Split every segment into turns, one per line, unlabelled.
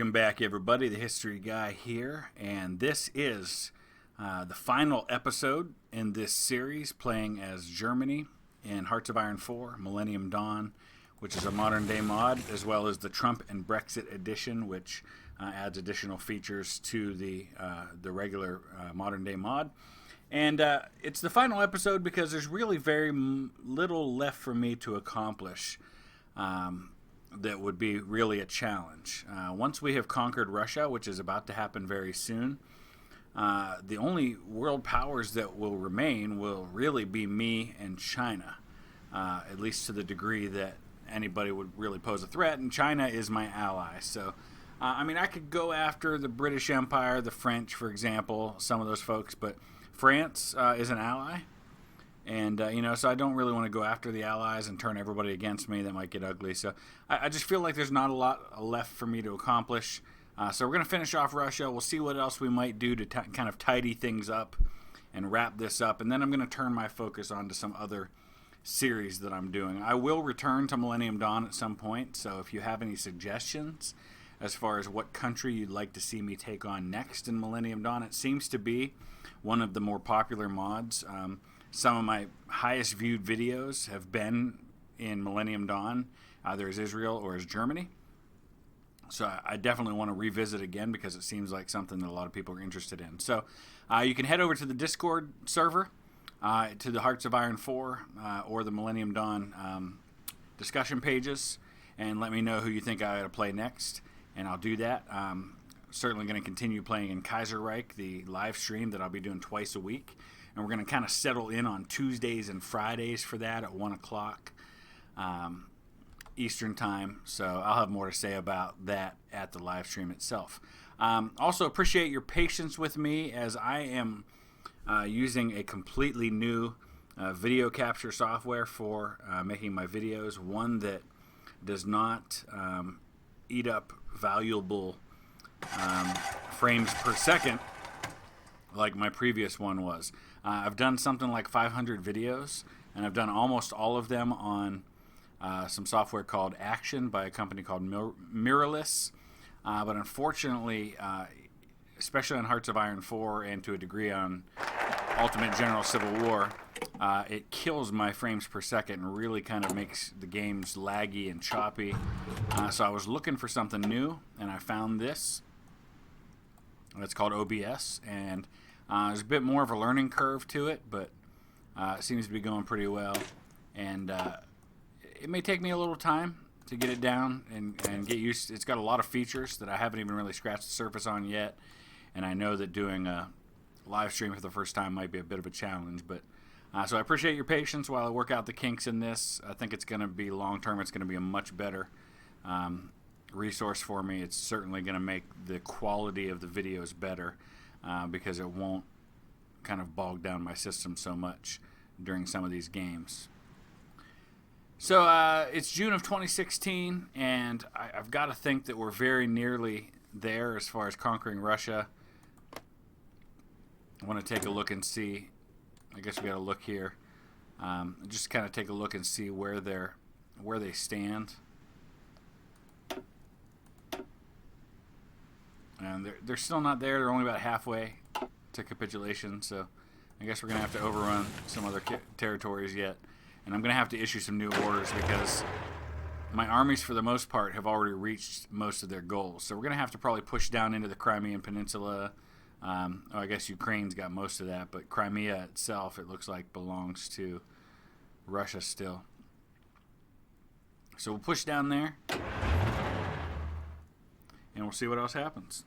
Welcome back, everybody. The History Guy here, and this is the final episode in this series, playing as Germany in Hearts of Iron 4, Millennium Dawn, which is a modern-day mod, as well as the Trump and Brexit edition, which adds additional features to the regular modern-day mod. And it's the final episode because there's really very little left for me to accomplish that would be really a challenge. Once we have conquered Russia, which is about to happen very soon, the only world powers that will remain will really be me and China, at least to the degree that anybody would really pose a threat, and China is my ally. So, I mean, I could go after the British Empire, the French, for example, some of those folks, but France is an ally. And, so I don't really want to go after the allies and turn everybody against me. That might get ugly. So I just feel like there's not a lot left for me to accomplish. So we're going to finish off Russia. We'll see what else we might do to kind of tidy things up and wrap this up. And then I'm going to turn my focus on to some other series that I'm doing. I will return to Millennium Dawn at some point. So if you have any suggestions as far as what country you'd like to see me take on next in Millennium Dawn, it seems to be one of the more popular mods. Some of my highest viewed videos have been in Millennium Dawn, either as Israel or as Germany. So I definitely want to revisit again because it seems like something that a lot of people are interested in. So you can head over to the Discord server, to the Hearts of Iron 4 or the Millennium Dawn discussion pages, and let me know who you think I ought to play next, and I'll do that. Certainly going to continue playing in Kaiserreich, the live stream that I'll be doing twice a week. And we're going to kind of settle in on Tuesdays and Fridays for that at 1 o'clock Eastern Time. So I'll have more to say about that at the live stream itself. Also appreciate your patience with me as I am using a completely new video capture software for making my videos. One that does not eat up valuable frames per second like my previous one was. I've done something like 500 videos, and I've done almost all of them on some software called Action by a company called Mirrorless. But unfortunately, especially on Hearts of Iron 4 and to a degree on Ultimate General Civil War, it kills my frames per second and really kind of makes the games laggy and choppy. So I was looking for something new, and I found this. It's called OBS, and there's a bit more of a learning curve to it, but it seems to be going pretty well. And it may take me a little time to get it down and get used to. It's got a lot of features that I haven't even really scratched the surface on yet, and I know that doing a live stream for the first time might be a bit of a challenge. But so I appreciate your patience while I work out the kinks in this. I think it's going to be long-term. It's going to be a much better resource for me. It's certainly going to make the quality of the videos better because it won't kind of bog down my system so much during some of these games. So it's June of 2016, and I've got to think that we're very nearly there as far as conquering Russia. I want to take a look and see. I guess we got to look here. Just kind of take a look and see where they stand. And they're still not there. They're only about halfway to capitulation, so I guess we're going to have to overrun some other territories yet. And I'm going to have to issue some new orders because my armies, for the most part, have already reached most of their goals. So we're going to have to probably push down into the Crimean Peninsula. I guess Ukraine's got most of that, but Crimea itself, it looks like, belongs to Russia still. So we'll push down there, and we'll see what else happens.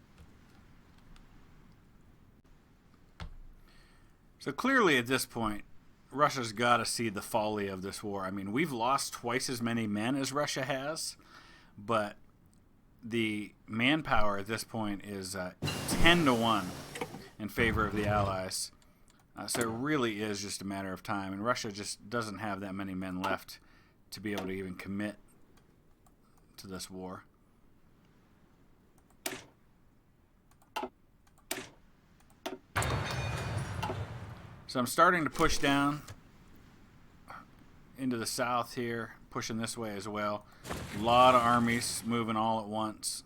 So clearly at this point, Russia's got to see the folly of this war. I mean, we've lost twice as many men as Russia has, but the manpower at this point is 10 to 1 in favor of the Allies. So it really is just a matter of time, and Russia just doesn't have that many men left to be able to even commit to this war. So I'm starting to push down into the south here, pushing this way as well. A lot of armies moving all at once.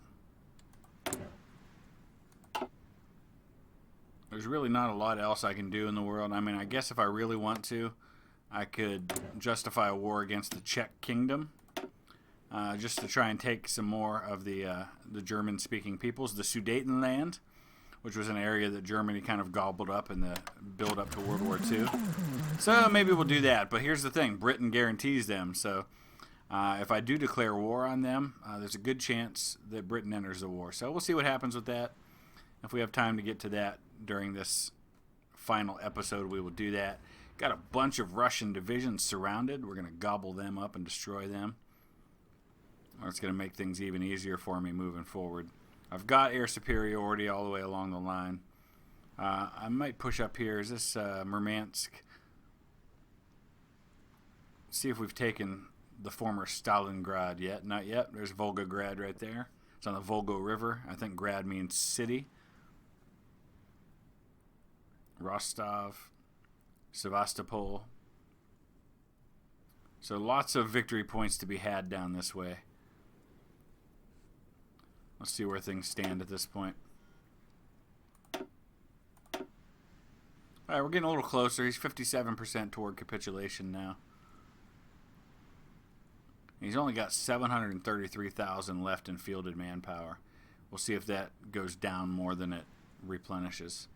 There's really not a lot else I can do in the world. I mean, I guess if I really want to, I could justify a war against the Czech kingdom, just to try and take some more of the German-speaking peoples, the Sudetenland, which was an area that Germany kind of gobbled up in the build-up to World War II. So maybe we'll do that. But here's the thing. Britain guarantees them. So if I do declare war on them, there's a good chance that Britain enters the war. So we'll see what happens with that. If we have time to get to that during this final episode, we will do that. Got a bunch of Russian divisions surrounded. We're going to gobble them up and destroy them. Or it's going to make things even easier for me moving forward. I've got air superiority all the way along the line. I might push up here. Is this Murmansk? See if we've taken the former Stalingrad yet. Not yet. There's Volgograd right there. It's on the Volga River. I think grad means city. Rostov, Sevastopol. So lots of victory points to be had down this way. Let's see where things stand at this point. Alright, we're getting a little closer. He's 57% toward capitulation now. He's only got 733,000 left in fielded manpower. We'll see if that goes down more than it replenishes.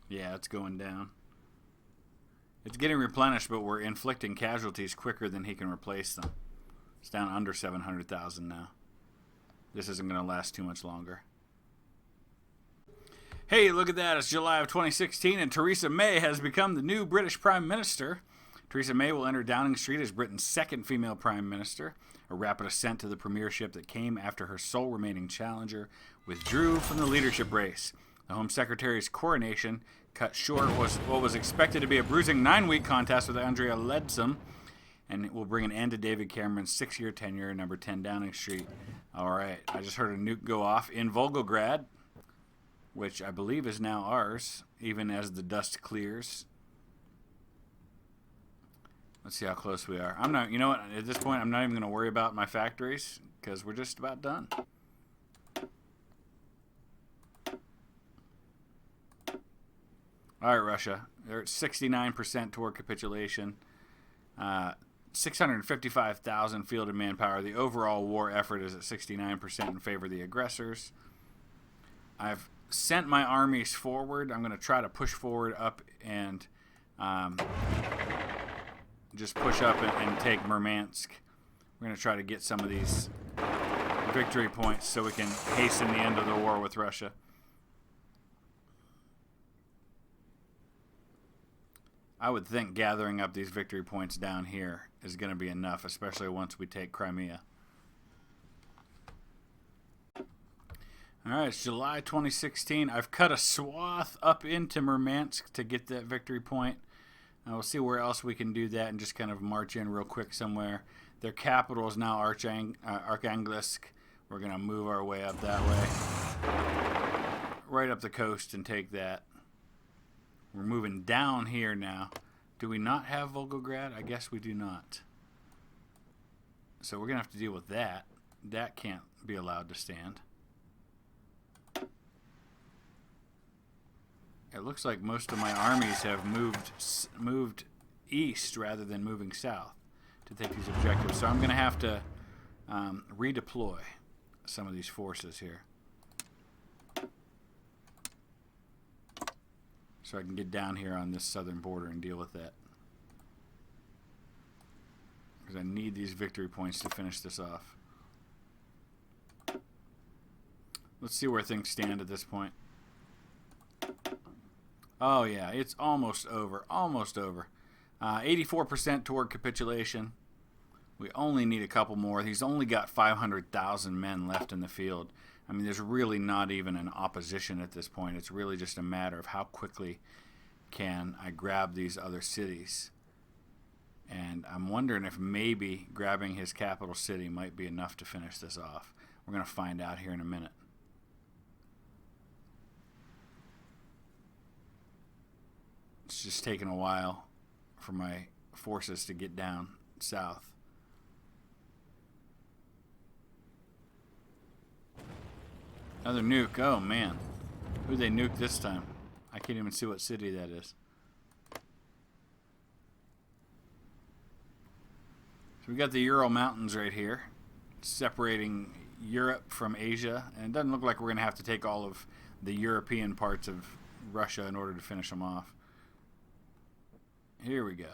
Yeah, it's going down. It's getting replenished, but we're inflicting casualties quicker than he can replace them. It's down under 700,000 now. This isn't going to last too much longer. Hey, look at that. It's July of 2016, and Theresa May has become the new British Prime Minister. Theresa May will enter Downing Street as Britain's second female Prime Minister, a rapid ascent to the premiership that came after her sole remaining challenger withdrew from the leadership race. The Home Secretary's coronation cut short what was expected to be a bruising 9-week contest with Andrea Leadsom, and it will bring an end to David Cameron's 6-year tenure at number 10 Downing Street. All right, I just heard a nuke go off in Volgograd, which I believe is now ours, even as the dust clears. Let's see how close we are. You know what, at this point, I'm not even going to worry about my factories, because we're just about done. All right, Russia. They're at 69% toward capitulation. 655,000 fielded manpower. The overall war effort is at 69% in favor of the aggressors. I've sent my armies forward. I'm going to try to push forward up and just push up and take Murmansk. We're going to try to get some of these victory points so we can hasten the end of the war with Russia. I would think gathering up these victory points down here is going to be enough, especially once we take Crimea. Alright, it's July 2016. I've cut a swath up into Murmansk to get that victory point. We'll see where else we can do that and just kind of march in real quick somewhere. Their capital is now Arkhangelsk. We're going to move our way up that way. Right up the coast and take that. We're moving down here now. Do we not have Volgograd? I guess we do not. So we're going to have to deal with that. That can't be allowed to stand. It looks like most of my armies have moved east rather than moving south to take these objectives. So I'm going to have to redeploy some of these forces here, so I can get down here on this southern border and deal with that. Because I need these victory points to finish this off. Let's see where things stand at this point. Oh yeah, it's almost over. Almost over. 84% toward capitulation. We only need a couple more. He's only got 500,000 men left in the field. I mean, there's really not even an opposition at this point. It's really just a matter of how quickly can I grab these other cities. And I'm wondering if maybe grabbing his capital city might be enough to finish this off. We're going to find out here in a minute. It's just taking a while for my forces to get down south. Another nuke. Oh, man. Who they nuked this time? I can't even see what city that is. So we got the Ural Mountains right here, separating Europe from Asia. And it doesn't look like we're going to have to take all of the European parts of Russia in order to finish them off. Here we go.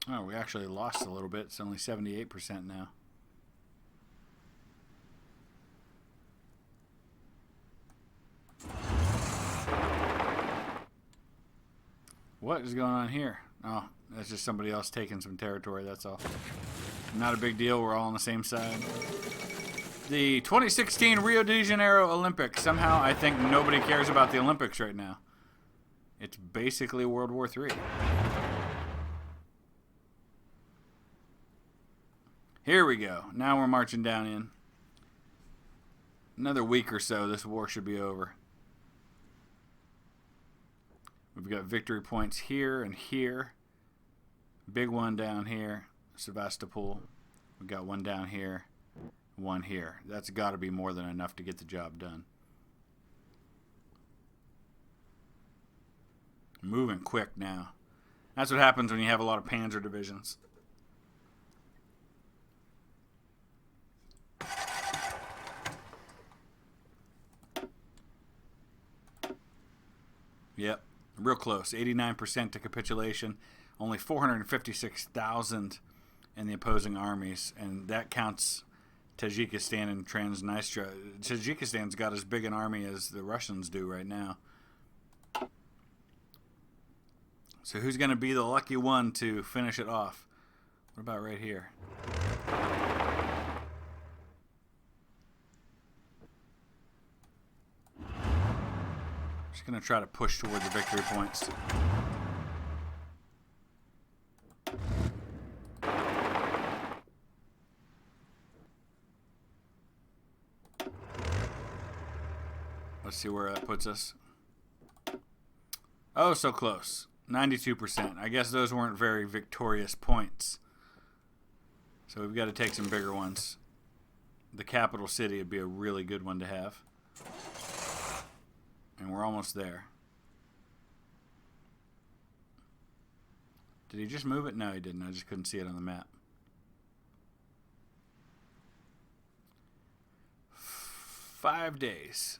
Oh, we actually lost a little bit. It's only 78% now. What is going on here? Oh, that's just somebody else taking some territory, that's all. Not a big deal. We're all on the same side. The 2016 Rio de Janeiro Olympics. Somehow I think nobody cares about the Olympics right now. It's basically World War III. Here we go. Now we're marching down in. Another week or so, this war should be over. We've got victory points here and here. Big one down here, Sevastopol. We've got one down here, one here. That's got to be more than enough to get the job done. Moving quick now. That's what happens when you have a lot of panzer divisions. Yep, real close. 89% to capitulation. Only 456,000 in the opposing armies, and that counts Tajikistan and Transnistria. Tajikistan's got as big an army as the Russians do right now. So who's going to be the lucky one to finish it off? What about right here? Just going to try to push toward the victory points. Let's see where that puts us. Oh, so close. 92%. I guess those weren't very victorious points. So we've got to take some bigger ones. The capital city would be a really good one to have. And we're almost there. Did he just move it? No, he didn't. I just couldn't see it on the map. 5 days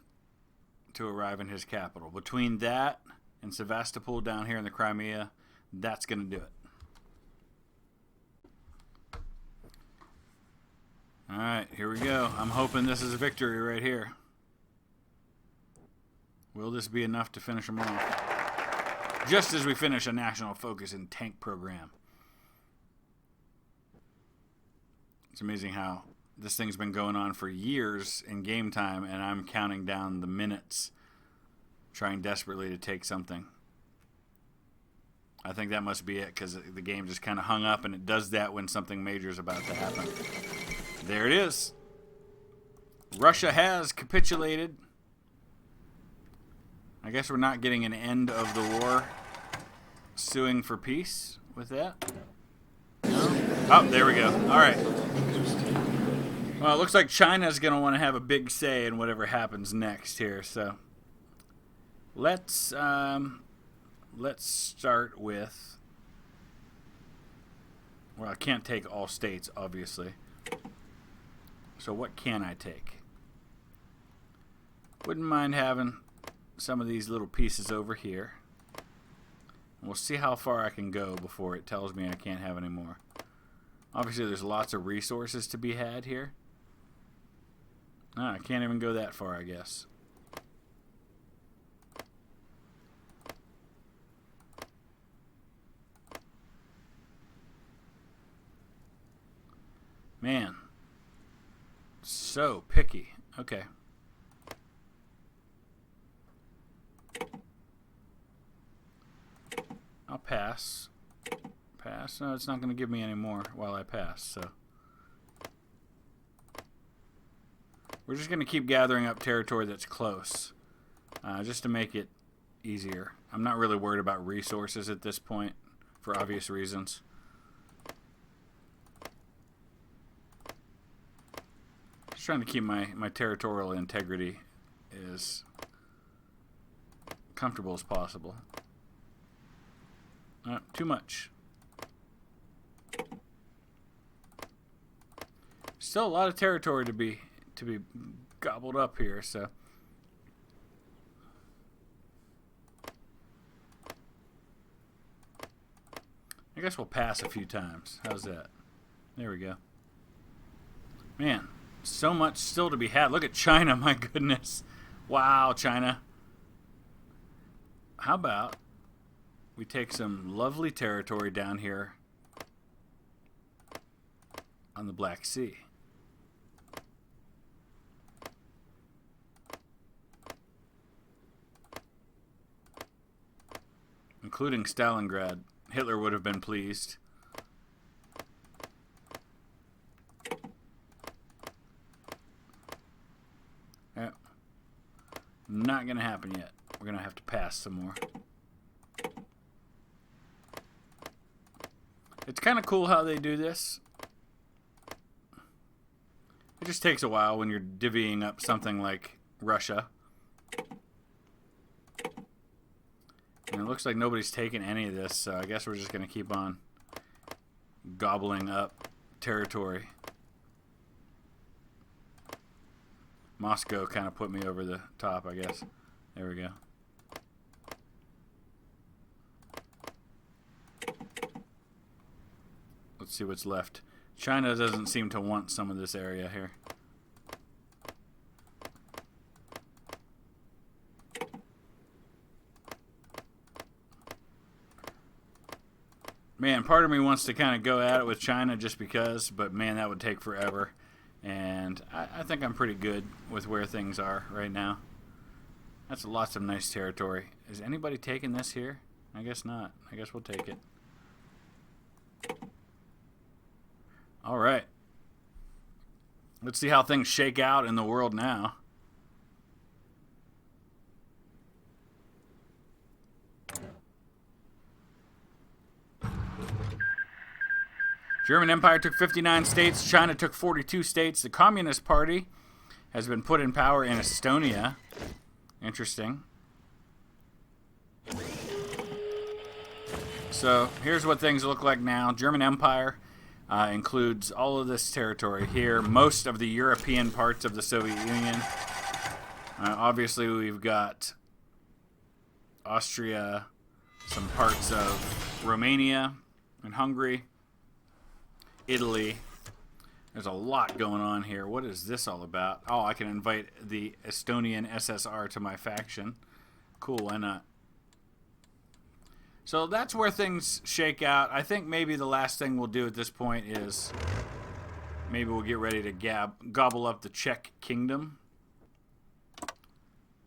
to arrive in his capital. Between that and Sevastopol down here in the Crimea, that's going to do it. Alright, here we go. I'm hoping this is a victory right here. Will this be enough to finish them off? Just as we finish a national focus and tank program. It's amazing how this thing's been going on for years in game time, and I'm counting down the minutes, trying desperately to take something. I think that must be it, because the game just kind of hung up, and it does that when something major is about to happen. There it is. Russia has capitulated. I guess we're not getting an end of the war suing for peace with that. No? Oh, there we go. All right. Well, it looks like China's going to want to have a big say in whatever happens next here. So let's start with. Well, I can't take all states, obviously. So what can I take? Wouldn't mind having some of these little pieces over here. We'll see how far I can go before it tells me I can't have any more. Obviously, there's lots of resources to be had here. I can't even go that far, I guess. Man. So picky. Okay. I'll pass. Pass. No, it's not going to give me any more while I pass, so. We're just going to keep gathering up territory that's close, just to make it easier. I'm not really worried about resources at this point. for obvious reasons. Just trying to keep my territorial integrity as comfortable as possible. Not too much. Still a lot of territory to be gobbled up here, so I guess we'll pass a few times. How's that? There we go. Man, so much still to be had. Look at China, my goodness. Wow, China. How about we take some lovely territory down here on the Black Sea? Including Stalingrad. Hitler would have been pleased. Not going to happen yet. We're going to have to pass some more. It's kind of cool how they do this. It just takes a while when you're divvying up something like Russia. And it looks like nobody's taken any of this, so I guess we're just going to keep on gobbling up territory. Moscow kind of put me over the top, I guess. There we go. Let's see what's left. China doesn't seem to want some of this area here. Man, part of me wants to kind of go at it with China just because, but man, that would take forever. And I think I'm pretty good with where things are right now. That's lots of nice territory. Is anybody taking this here? I guess not. I guess we'll take it. All right. Let's see how things shake out in the world now. German Empire took 59 states. China took 42 states. The Communist Party has been put in power in Estonia. Interesting. So here's what things look like now. German Empire includes all of this territory here. Most of the European parts of the Soviet Union. Obviously, we've got Austria, some parts of Romania and Hungary. Italy. There's a lot going on here. What is this all about? Oh, I can invite the Estonian SSR to my faction. Cool, why not? So that's where things shake out. I think maybe the last thing we'll do at this point is maybe we'll get ready to gobble up the Czech kingdom.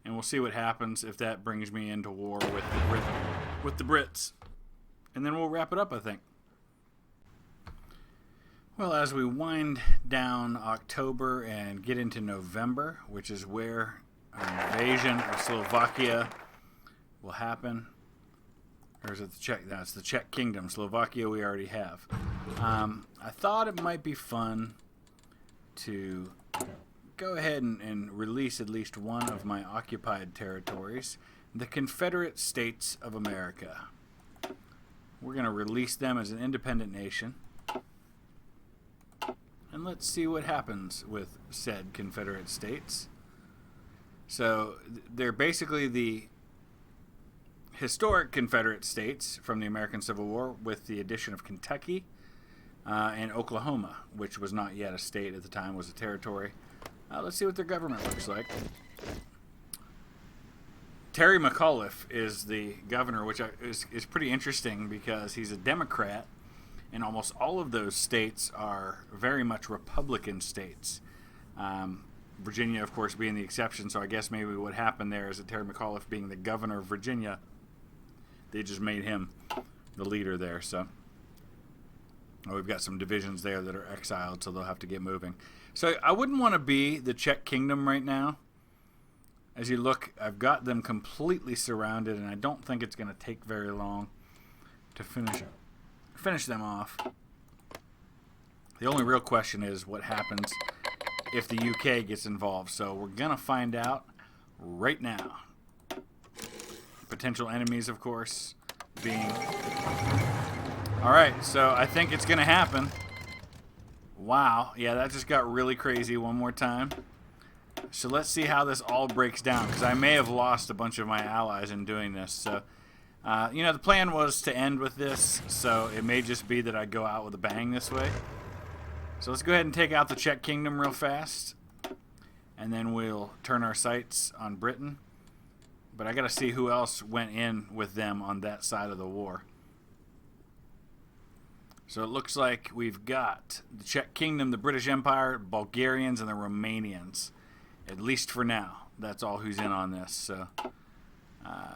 And we'll see what happens if that brings me into war with the Brits. And then we'll wrap it up, I think. Well, as we wind down October and get into November, which is where an invasion of Slovakia will happen. Or is it the Czech? No, it's the Czech Kingdom. Slovakia we already have. I thought it might be fun to go ahead and release at least one of my occupied territories, the Confederate States of America. We're going to release them as an independent nation. And let's see what happens with said Confederate States. So they're basically the historic Confederate States from the American Civil War with the addition of Kentucky and Oklahoma, which was not yet a state at the time, was a territory. Let's see what their government looks like. Terry McAuliffe is the governor, which is pretty interesting because he's a Democrat. And almost all of those states are very much Republican states. Virginia, of course, being the exception. So I guess maybe what happened there is that Terry McAuliffe being the governor of Virginia, they just made him the leader there. So we've got some divisions there that are exiled, so they'll have to get moving. So I wouldn't want to be the Czech Kingdom right now. As you look, I've got them completely surrounded, and I don't think it's going to take very long to finish finish them off. The only real question is what happens if the UK gets involved. So we're going to find out right now. Potential enemies, of course, being... Alright, so I think it's going to happen. Wow. Yeah, that just got really crazy one more time. So let's see how this all breaks down, because I may have lost a bunch of my allies in doing this. So, you know, the plan was to end with this, so it may just be that I go out with a bang this way. So let's go ahead and take out the Czech kingdom real fast, and then we'll turn our sights on Britain. But I got to see who else went in with them on that side of the war. So it looks like we've got the Czech kingdom, the British Empire, Bulgarians, and the Romanians. At least for now. That's all who's in on this. So,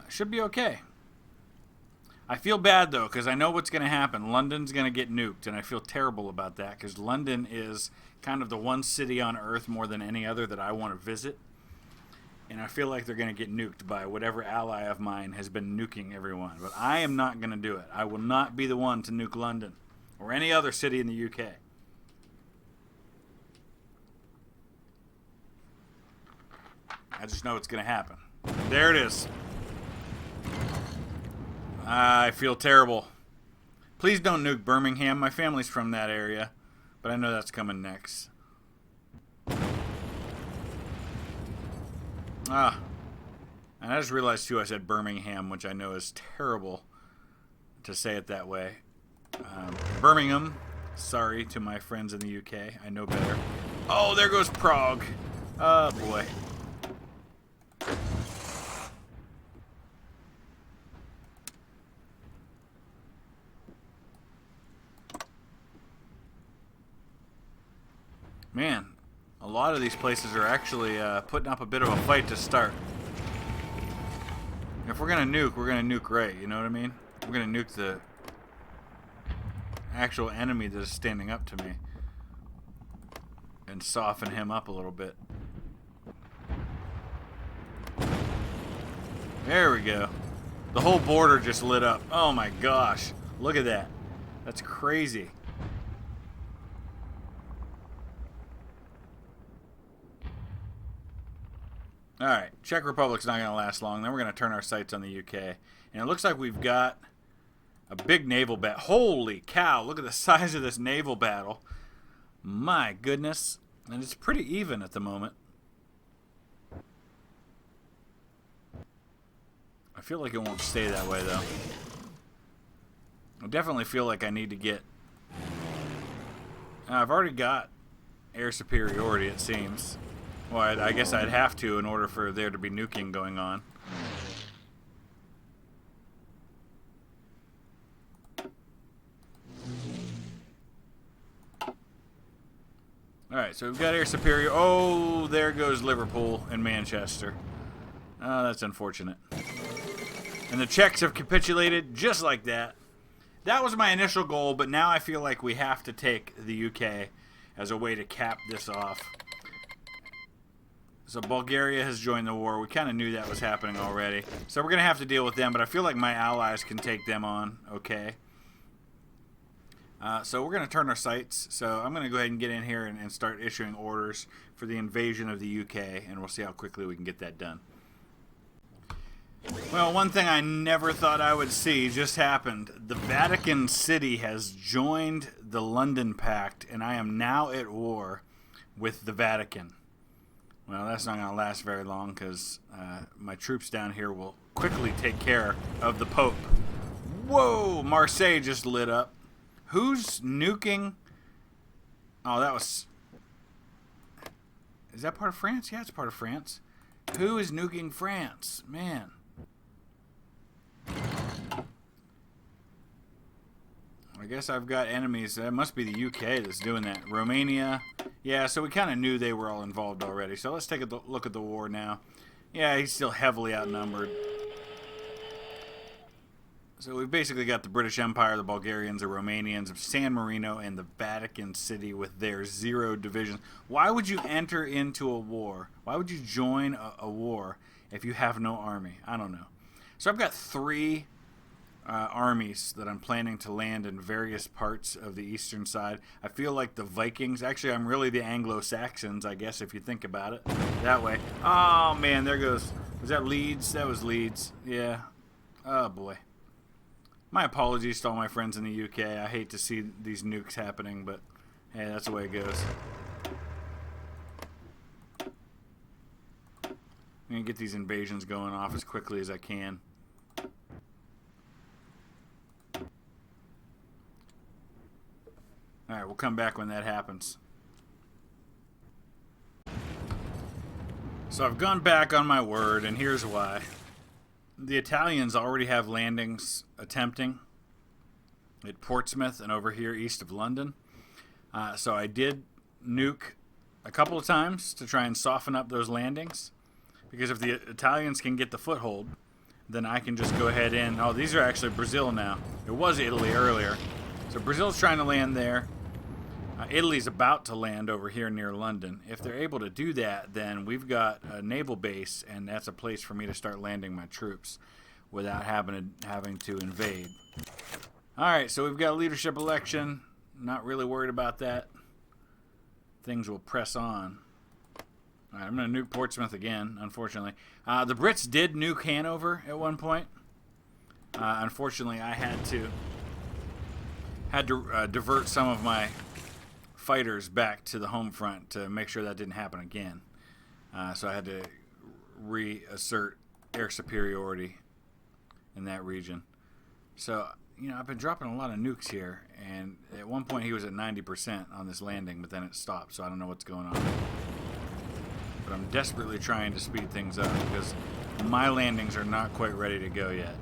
should be okay. I feel bad, though, because I know what's going to happen. London's going to get nuked, and I feel terrible about that, because London is kind of the one city on Earth more than any other that I want to visit. And I feel like they're going to get nuked by whatever ally of mine has been nuking everyone. But I am not going to do it. I will not be the one to nuke London or any other city in the UK. I just know it's going to happen. There it is. I feel terrible. Please don't nuke Birmingham. My family's from that area. But I know that's coming next. And I just realized, too, I said Birmingham, which I know is terrible to say it that way. Birmingham. Sorry to my friends in the UK. I know better. Oh, there goes Prague. Oh, boy. Man, a lot of these places are actually putting up a bit of a fight to start. If we're going to nuke right, you know what I mean? We're going to nuke the actual enemy that is standing up to me. And soften him up a little bit. There we go. The whole border just lit up. Oh my gosh. Look at that. That's crazy. Alright, Czech Republic's not going to last long. Then we're going to turn our sights on the UK. And it looks like we've got a big naval battle. Holy cow, look at the size of this naval battle. My goodness. And it's pretty even at the moment. I feel like it won't stay that way, though. I definitely feel like I need to get... I've already got air superiority, it seems. Well, I guess I'd have to in order for there to be nuking going on. Alright, so we've got air superior. Oh, there goes Liverpool and Manchester. Oh, that's unfortunate. And the Czechs have capitulated just like that. That was my initial goal, but now I feel like we have to take the UK as a way to cap this off. So Bulgaria has joined the war. We kind of knew that was happening already. So we're going to have to deal with them, but I feel like my allies can take them on okay. So we're going to turn our sights. So I'm going to go ahead and get in here and start issuing orders for the invasion of the UK, and we'll see how quickly we can get that done. Well, one thing I never thought I would see just happened. The Vatican City has joined the London Pact, and I am now at war with the Vatican. Well, that's not going to last very long because my troops down here will quickly take care of the Pope. Whoa! Marseille just lit up. Who's nuking? Oh, that was... Is that part of France? Yeah, it's part of France. Who is nuking France? Man. I guess I've got enemies. That must be the UK that's doing that. Romania. Yeah, so we kind of knew they were all involved already. So let's take a look at the war now. Yeah, he's still heavily outnumbered. So we've basically got the British Empire, the Bulgarians, the Romanians, San Marino, and the Vatican City with their 0 divisions. Why would you enter into a war? Why would you join a war if you have no army? I don't know. So I've got 3 armies that I'm planning to land in various parts of the eastern side. I feel like the Vikings. Actually, I'm really the Anglo-Saxons, I guess, if you think about it that way. Oh, man, there goes. Was that Leeds? That was Leeds. Yeah. Oh, boy. My apologies to all my friends in the UK. I hate to see these nukes happening, but hey, that's the way it goes. I'm going to get these invasions going off as quickly as I can. Alright, we'll come back when that happens. So I've gone back on my word, and here's why. The Italians already have landings attempting at Portsmouth and over here east of London. So I did nuke a couple of times to try and soften up those landings. Because if the Italians can get the foothold, then I can just go ahead and... Oh, these are actually Brazil now. It was Italy earlier. So Brazil's trying to land there. Italy's about to land over here near London. If they're able to do that, then we've got a naval base, and that's a place for me to start landing my troops without having to invade. Alright, so we've got a leadership election. Not really worried about that. Things will press on. Alright, I'm going to nuke Portsmouth again, unfortunately. The Brits did nuke Hanover at one point. Unfortunately, I had to divert some of my fighters back to the home front to make sure that didn't happen again. So I had to reassert air superiority in that region. So, you know, I've been dropping a lot of nukes here, and at one point he was at 90% on this landing, but then it stopped, so I don't know what's going on. But I'm desperately trying to speed things up because my landings are not quite ready to go yet.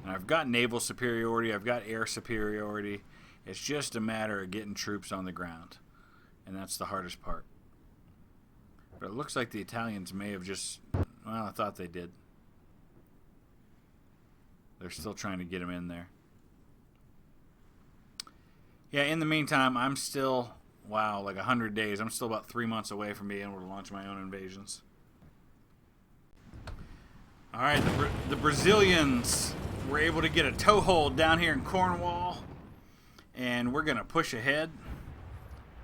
And I've got naval superiority, I've got air superiority. It's just a matter of getting troops on the ground. And that's the hardest part. But it looks like the Italians may have just... Well, I thought they did. They're still trying to get them in there. Yeah, in the meantime, I'm still... Wow, like 100 days. I'm still about 3 months away from being able to launch my own invasions. Alright, the Brazilians were able to get a toehold down here in Cornwall. And we're going to push ahead.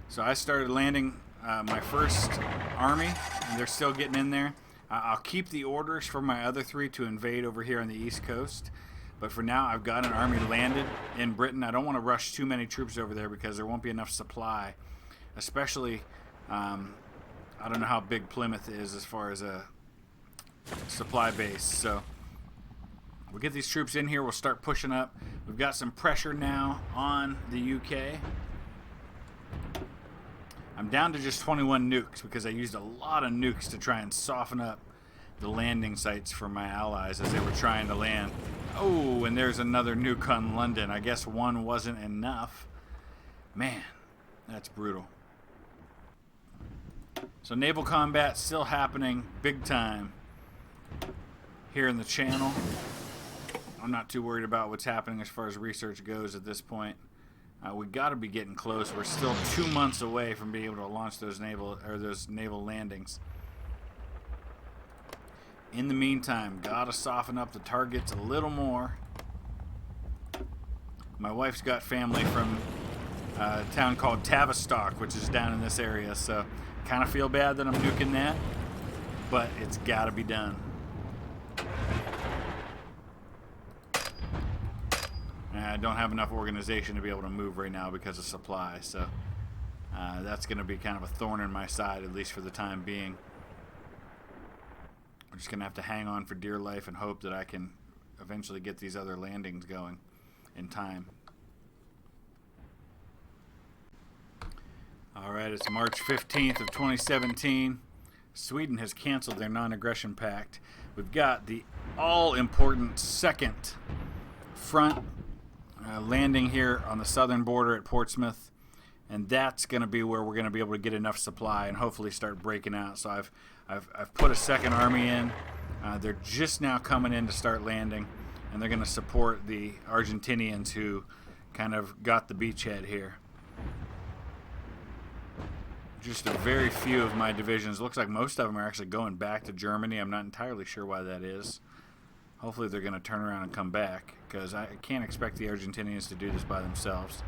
So I started landing my first army, and they're still getting in there. I'll keep the orders for my other three to invade over here on the East Coast. But for now, I've got an army landed in Britain. I don't want to rush too many troops over there because there won't be enough supply. Especially, I don't know how big Plymouth is as far as a supply base. So we'll get these troops in here. We'll start pushing up. We've got some pressure now on the UK. I'm down to just 21 nukes because I used a lot of nukes to try and soften up the landing sites for my allies as they were trying to land. Oh, and there's another nuke on London. I guess one wasn't enough. Man, that's brutal. So naval combat still happening big time here in the channel. I'm not too worried about what's happening as far as research goes at this point. We got to be getting close. We're still 2 months away from being able to launch those naval landings. In the meantime, gotta soften up the targets a little more. My wife's got family from a town called Tavistock, which is down in this area, so kind of feel bad that I'm nuking that, but it's gotta be done. I don't have enough organization to be able to move right now because of supply, so that's going to be kind of a thorn in my side, at least for the time being. We're just going to have to hang on for dear life and hope that I can eventually get these other landings going in time. Alright, it's March 15th of 2017. Sweden has canceled their non-aggression pact. We've got the all-important second front landing here on the southern border at Portsmouth, and that's going to be where we're going to be able to get enough supply and hopefully start breaking out. So I've put a second army in. They're just now coming in to start landing, and they're going to support the Argentinians who kind of got the beachhead here. Just a very few of my divisions. Looks like most of them are actually going back to Germany. I'm not entirely sure why that is. Hopefully they're going to turn around and come back, because I can't expect the Argentinians to do this by themselves.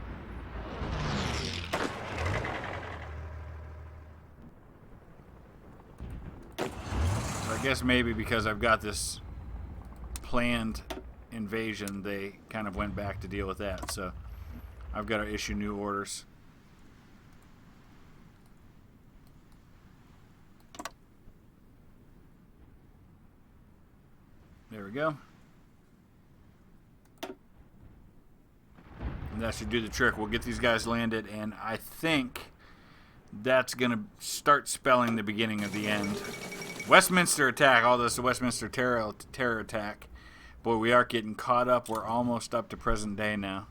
So I guess maybe because I've got this planned invasion, they kind of went back to deal with that. So I've got to issue new orders. There we go. And that should do the trick. We'll get these guys landed, and I think that's going to start spelling the beginning of the end. Westminster attack. All this Westminster terror attack. Boy, we are getting caught up. We're almost up to present day now.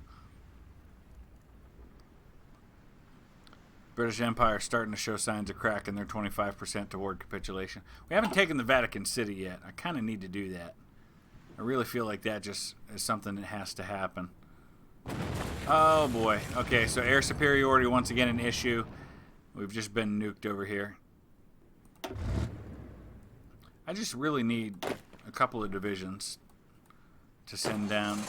British Empire starting to show signs of cracking. They're 25% toward capitulation. We haven't taken the Vatican City yet. I kind of need to do that. I really feel like that just is something that has to happen. Oh boy. Okay, so air superiority once again an issue. We've just been nuked over here. I just really need a couple of divisions to send down.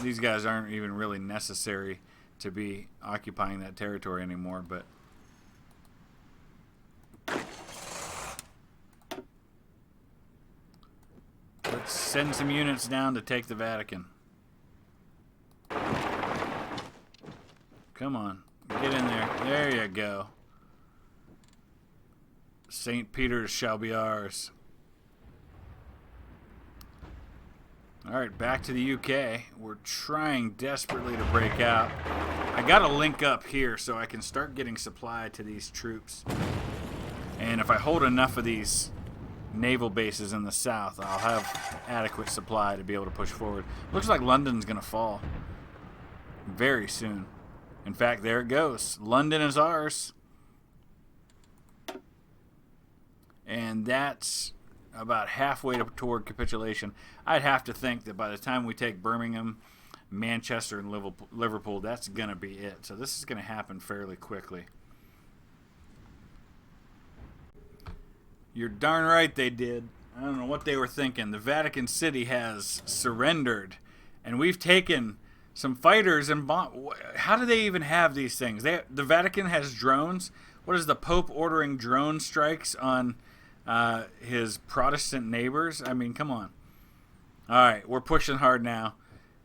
These guys aren't even really necessary to be occupying that territory anymore, but let's send some units down to take the Vatican. Come on. Get in there. There you go. St. Peter's shall be ours. Alright, back to the UK. We're trying desperately to break out. I gotta link up here so I can start getting supply to these troops. And if I hold enough of these naval bases in the south, I'll have adequate supply to be able to push forward. Looks like London's gonna fall very soon. In fact, there it goes. London is ours. And that's about halfway toward capitulation. I'd have to think that by the time we take Birmingham, Manchester, and Liverpool, that's going to be it. So this is going to happen fairly quickly. You're darn right they did. I don't know what they were thinking. The Vatican City has surrendered, and we've taken some fighters and how do they even have these things? The Vatican has drones. What is the Pope ordering drone strikes on his Protestant neighbors? I mean, come on. All right, we're pushing hard now.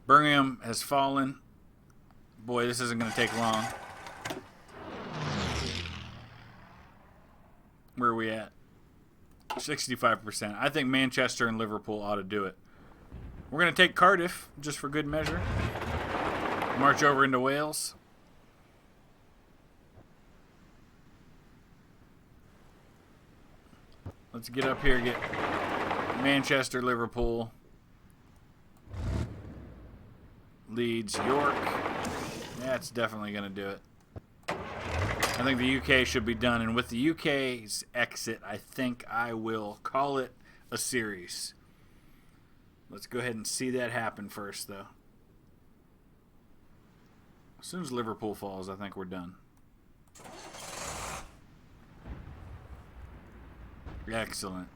Birmingham has fallen. Boy, this isn't going to take long. Where are we at? 65%. I think Manchester and Liverpool ought to do it. We're going to take Cardiff, just for good measure. March over into Wales. Let's get up here, get Manchester, Liverpool, Leeds, York. That's definitely going to do it. I think the UK should be done, and with the UK's exit, I think I will call it a series. Let's go ahead and see that happen first, though. As soon as Liverpool falls, I think we're done. Excellent.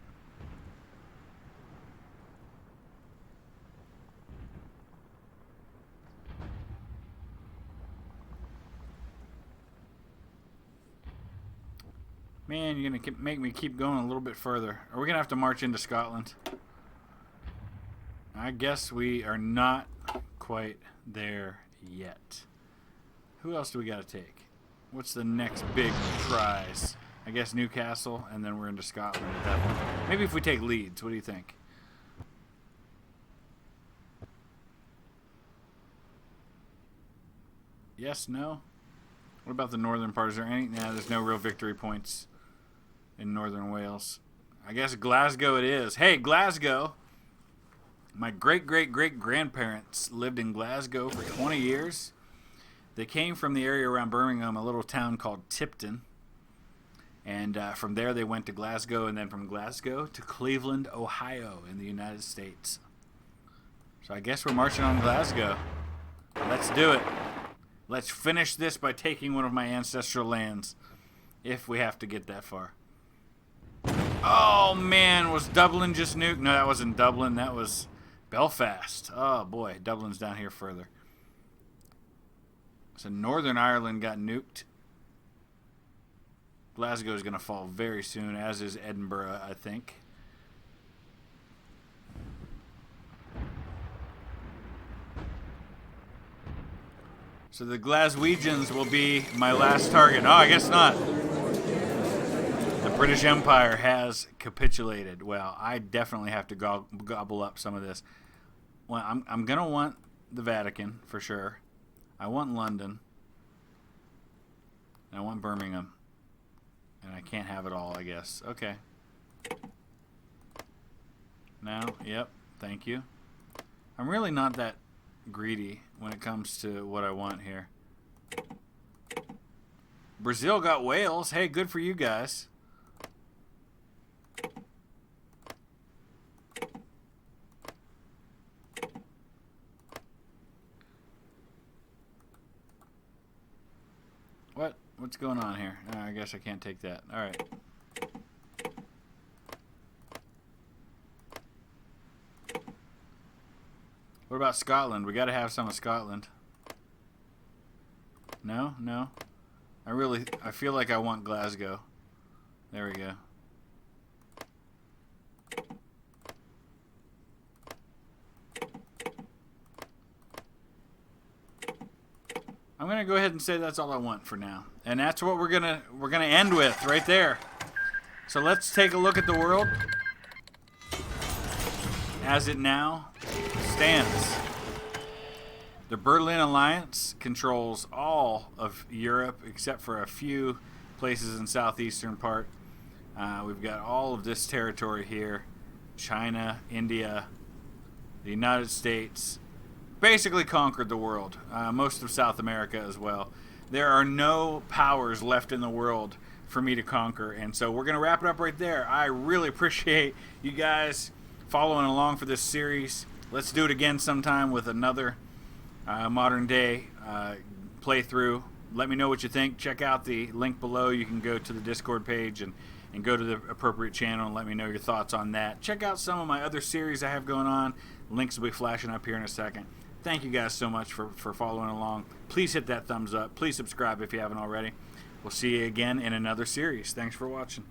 Man, you're going to make me keep going a little bit further. Are we going to have to march into Scotland? I guess we are not quite there yet. Who else do we got to take? What's the next big prize? I guess Newcastle, and then we're into Scotland at that point. Maybe if we take Leeds, what do you think? Yes, no? What about the northern part? Is there any? Nah, there's no real victory points in northern Wales. I guess Glasgow it is. Hey, Glasgow! My great-great-great-grandparents lived in Glasgow for 20 years. They came from the area around Birmingham, a little town called Tipton. And from there they went to Glasgow, and then from Glasgow to Cleveland, Ohio in the United States. So I guess we're marching on Glasgow. Let's do it. Let's finish this by taking one of my ancestral lands, if we have to get that far. Oh man, was Dublin just nuked? No, that wasn't Dublin. That was Belfast. Oh boy, Dublin's down here further. So Northern Ireland got nuked. Glasgow is going to fall very soon, as is Edinburgh, I think. So the Glaswegians will be my last target. Oh, I guess not. The British Empire has capitulated. Well, I definitely have to gobble up some of this. Well, I'm going to want the Vatican, for sure. I want London. And I want Birmingham. And I can't have it all, I guess. Okay. Now, yep, thank you. I'm really not that greedy when it comes to what I want here. Brazil got Wales. Hey, good for you guys. What's going on here? I guess I can't take that. All right. What about Scotland? We got to have some of Scotland. No? No? I feel like I want Glasgow. There we go. I'm gonna go ahead and say that's all I want for now, and that's what we're gonna end with right there. So let's take a look at the world as it now stands. The Berlin Alliance controls all of Europe except for a few places in southeastern part. We've got all of this territory here: China, India, the United States. Basically conquered the world, most of South America as well. There are no powers left in the world for me to conquer, and so we're going to wrap it up right there. I really appreciate you guys following along for this series. Let's do it again sometime with another modern day playthrough. Let me know what you think. Check out the link below. You can go to the Discord page and go to the appropriate channel and let me know your thoughts on that. Check out some of my other series I have going on. Links will be flashing up here in a second. Thank you guys so much for following along. Please hit that thumbs up. Please subscribe if you haven't already. We'll see you again in another series. Thanks for watching.